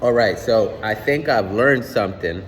All right, so I think I've learned something.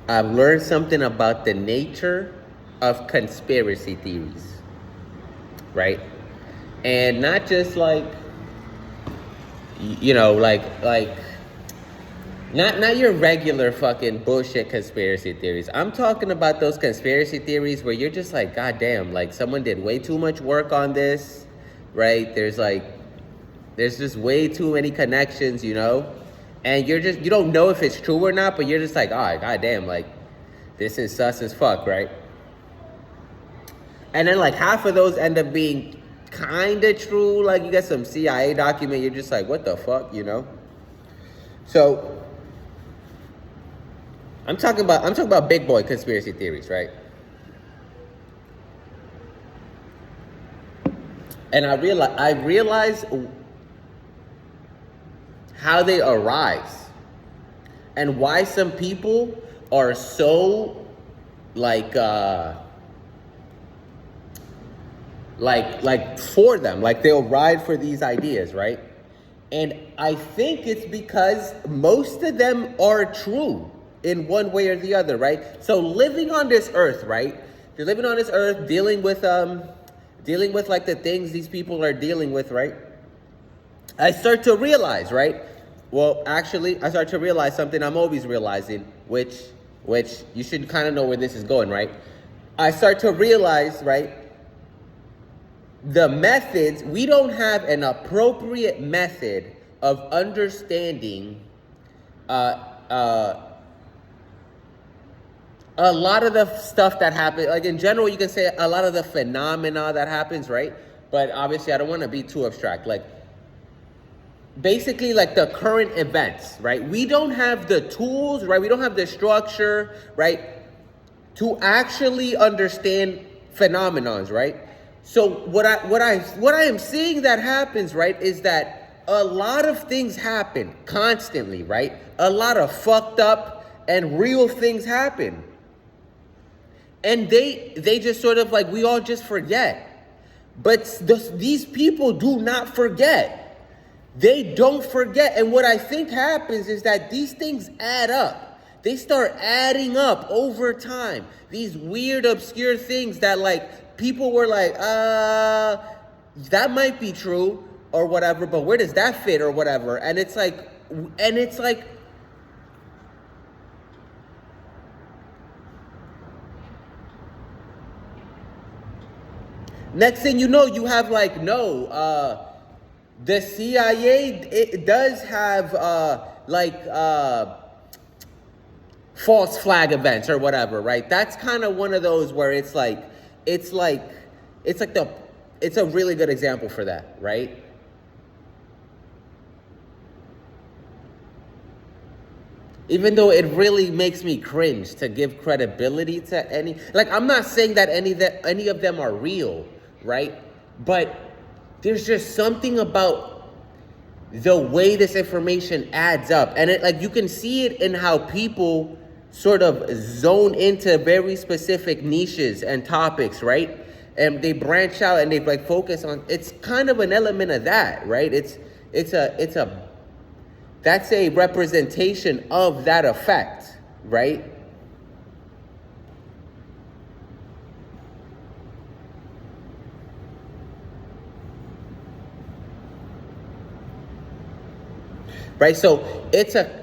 I've learned something about the nature of conspiracy theories, right? And not just like like not your regular fucking bullshit conspiracy theories. I'm talking about those conspiracy theories where you're just like, God damn, like someone did way too much work on this, right? There's just way too many connections, and you don't know if it's true or not, but you're just like, oh, God damn, like this is sus as fuck, right? And then like half of those end up being kind of true. Like you get some CIA document, you're just like, what the fuck? So I'm talking about big boy conspiracy theories, right? And I realize how they arise and why some people are so like for them, like they'll ride for these ideas, right? And I think it's because most of them are true in one way or the other, right? So living on this earth, right? You're living on this earth, dealing with like the things these people are dealing with, right? I start to realize, right? Well, actually, I start to realize something I'm always realizing, which you should kind of know where this is going, right? I start to realize, right? The methods, we don't have an appropriate method of understanding uh, uh, a lot of the stuff that happens. Like in general, you can say a lot of the phenomena that happens, right? But obviously, I don't want to be too abstract. Like basically like the current events, right? We don't have the tools, right? We don't have the structure, right? To actually understand phenomenons, right? So what I am seeing that happens, right, is that a lot of things happen constantly, right? A lot of fucked up and real things happen. And they just sort of like, we all just forget. But these people do not forget. They don't forget. And what I think happens is that these things add up. They start adding up over time. These weird, obscure things that like people were like, that might be true or whatever, but where does that fit or whatever? And it's like, next thing you know, you have like, no, the CIA, it does have false flag events or whatever, right? That's kind of one of those where it's like it's a really good example for that, right? Even though it really makes me cringe to give credibility to any, like I'm not saying that any of them are real, right? But there's just something about the way this information adds up, and it, like, you can see it in how people sort of zone into very specific niches and topics, right? And they branch out and they like focus on, it's kind of an element of that, right? It's a that's a representation of that effect, right? Right? So it's a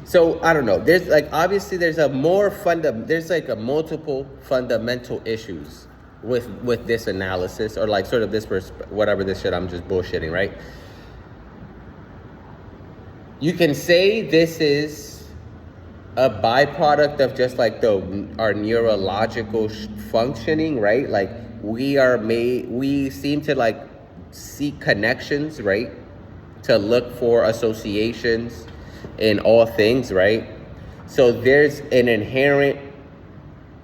so I don't know. There's like, obviously there's there's like a multiple fundamental issues with this analysis, or like sort of this whatever this shit I'm just bullshitting, right? You can say this is a byproduct of just like our neurological functioning, right? Like we seem to like seek connections, right? To look for associations in all things, right? So there's an inherent,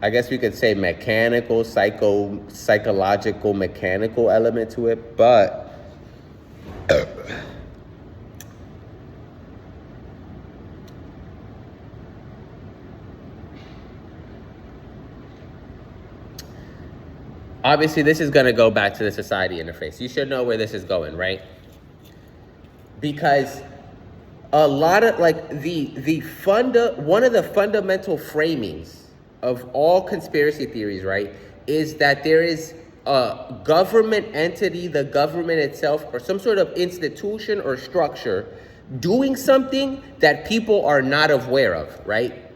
I guess we could say, mechanical, psychological, mechanical element to it, but obviously this is going to go back to the society interface. You should know where this is going, right? Because a lot of like one of the fundamental framings of all conspiracy theories, right, is that there is a government entity, the government itself, or some sort of institution or structure doing something that people are not aware of, right?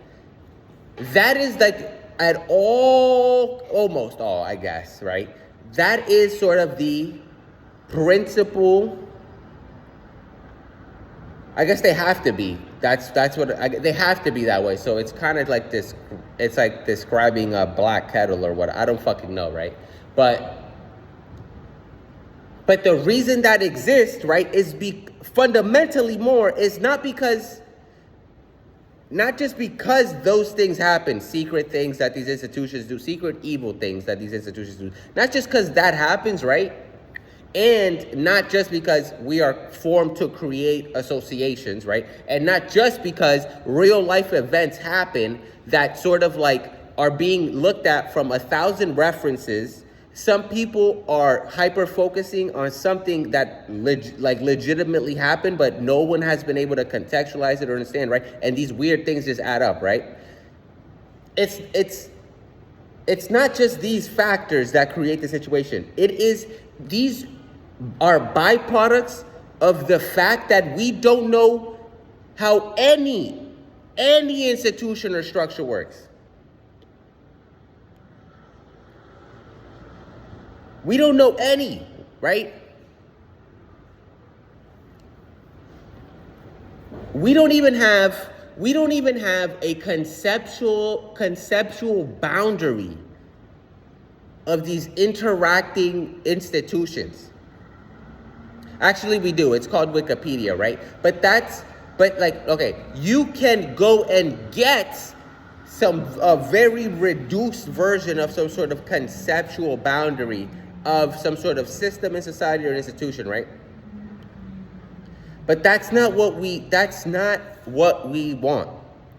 That is like at all, almost all, I guess, right? That is sort of the principle. I guess they have to be. That's what they have to be that way. So it's kind of like this. It's like describing a black kettle or what. I don't fucking know, right? But the reason that exists, right, is fundamentally more is not just because those things happen, secret things that these institutions do, secret evil things that these institutions do. Not just because that happens, right? And not just because we are formed to create associations, right? And not just because real life events happen that sort of like are being looked at from 1,000 references. Some people are hyper focusing on something that legitimately happened, but no one has been able to contextualize it or understand, right? And these weird things just add up, right? It's not just these factors that create the situation. These are byproducts of the fact that we don't know how any institution or structure works. We don't know any, right? We don't even have a conceptual boundary of these interacting institutions. Actually, we do. It's called Wikipedia, right? But okay, you can go and get a very reduced version of some sort of conceptual boundary of some sort of system in society or institution, right? But that's not what we want,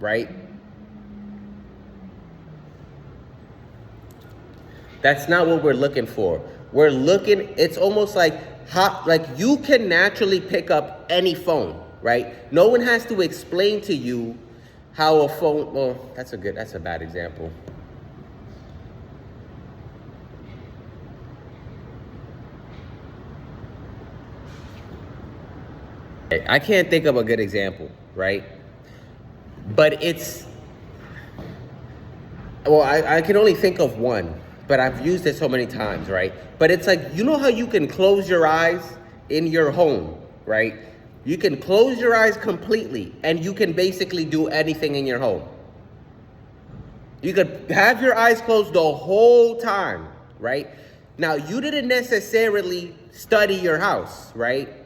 right? That's not what we're looking for. It's almost like you can naturally pick up any phone, right? No one has to explain to you how a phone, well, that's a bad example. I can't think of a good example, right? But I can only think of one, but I've used it so many times, right? But it's like, you know how you can close your eyes in your home, right? You can close your eyes completely and you can basically do anything in your home. You could have your eyes closed the whole time, right? Now, you didn't necessarily study your house, right?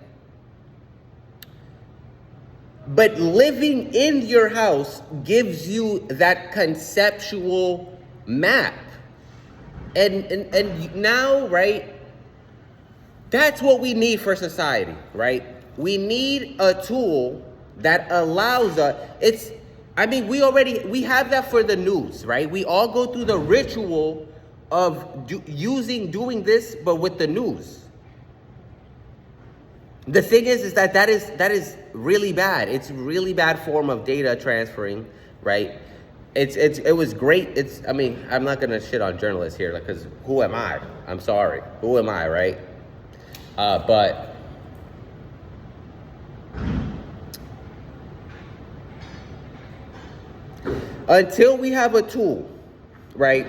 But living in your house gives you that conceptual map. And now, right, that's what we need for society, right? We need a tool that allows us, we have that for the news, right? We all go through the ritual of doing this, but with the news. The thing is that is really bad. It's really bad form of data transferring, right? It was great. I'm not gonna shit on journalists here, because who am I? I'm sorry. Who am I, right? But until we have a tool, right?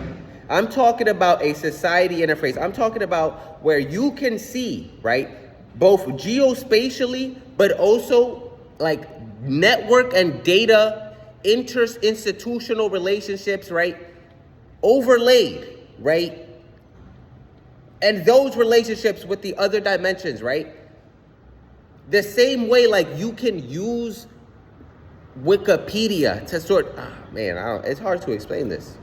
I'm talking about a society interface. I'm talking about where you can see, right, both geospatially, but also like network and data, institutional relationships, right, overlaid, right? And those relationships with the other dimensions, right? The same way, like, you can use Wikipedia to it's hard to explain this.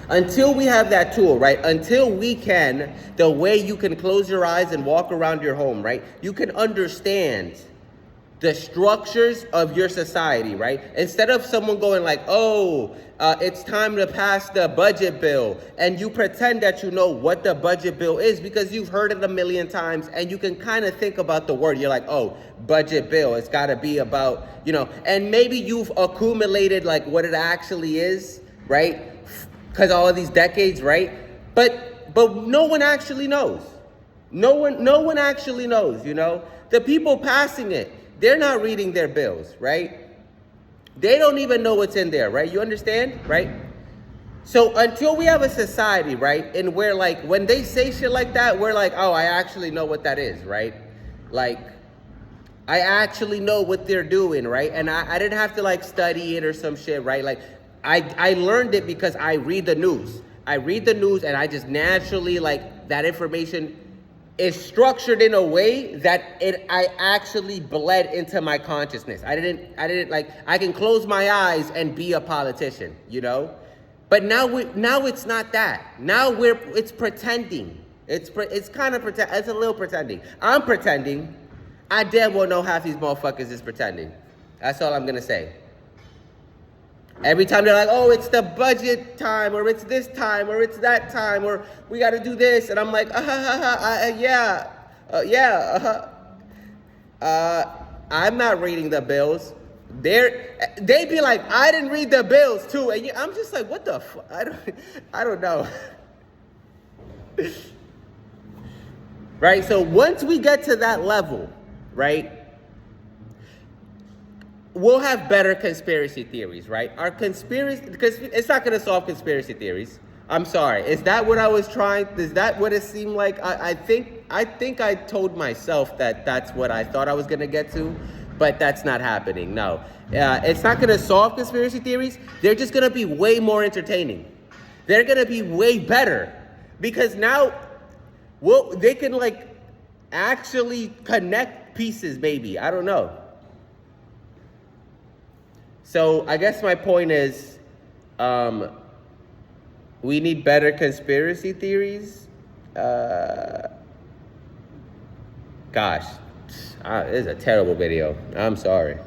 Until we have that tool, right? Until we can, the way you can close your eyes and walk around your home, right? You can understand the structures of your society, right? Instead of someone going like, oh, it's time to pass the budget bill, and you pretend that you know what the budget bill is because you've heard it a million times, and you can kind of think about the word. You're like, oh, budget bill, it's got to be about, and maybe you've accumulated like what it actually is, right? Because all of these decades, right? But no one actually knows. No one actually knows, The people passing it, they're not reading their bills, right? They don't even know what's in there, right? You understand, right? So until we have a society, right, and where like when they say shit like that, we're like, oh, I actually know what that is, right? Like, I actually know what they're doing, right? And I didn't have to like study it or some shit, right? Like, I learned it because I read the news. I read the news and I just naturally like that information is structured in a way that I actually bled into my consciousness. I didn't like, I can close my eyes and be a politician, But now it's not that. Now it's pretending. It's kind of pretend. It's a little pretending. I'm pretending. I damn well know half these motherfuckers is pretending. That's all I'm gonna say. Every time they're like, oh, it's the budget time, or it's this time, or it's that time, or we got to do this. And I'm like, I'm not reading the bills. They be like, I didn't read the bills too. And I'm just like, what the fuck? I don't know. Right? So once we get to that level, right? We'll have better conspiracy theories, right? Because it's not going to solve conspiracy theories. I'm sorry. Is that what I was trying? Is that what it seemed like? I think I told myself that that's what I thought I was going to get to, but that's not happening. No, it's not going to solve conspiracy theories. They're just going to be way more entertaining. They're going to be way better because now, they can like actually connect pieces. Maybe, I don't know. So I guess my point is, we need better conspiracy theories. Gosh, this is a terrible video. I'm sorry.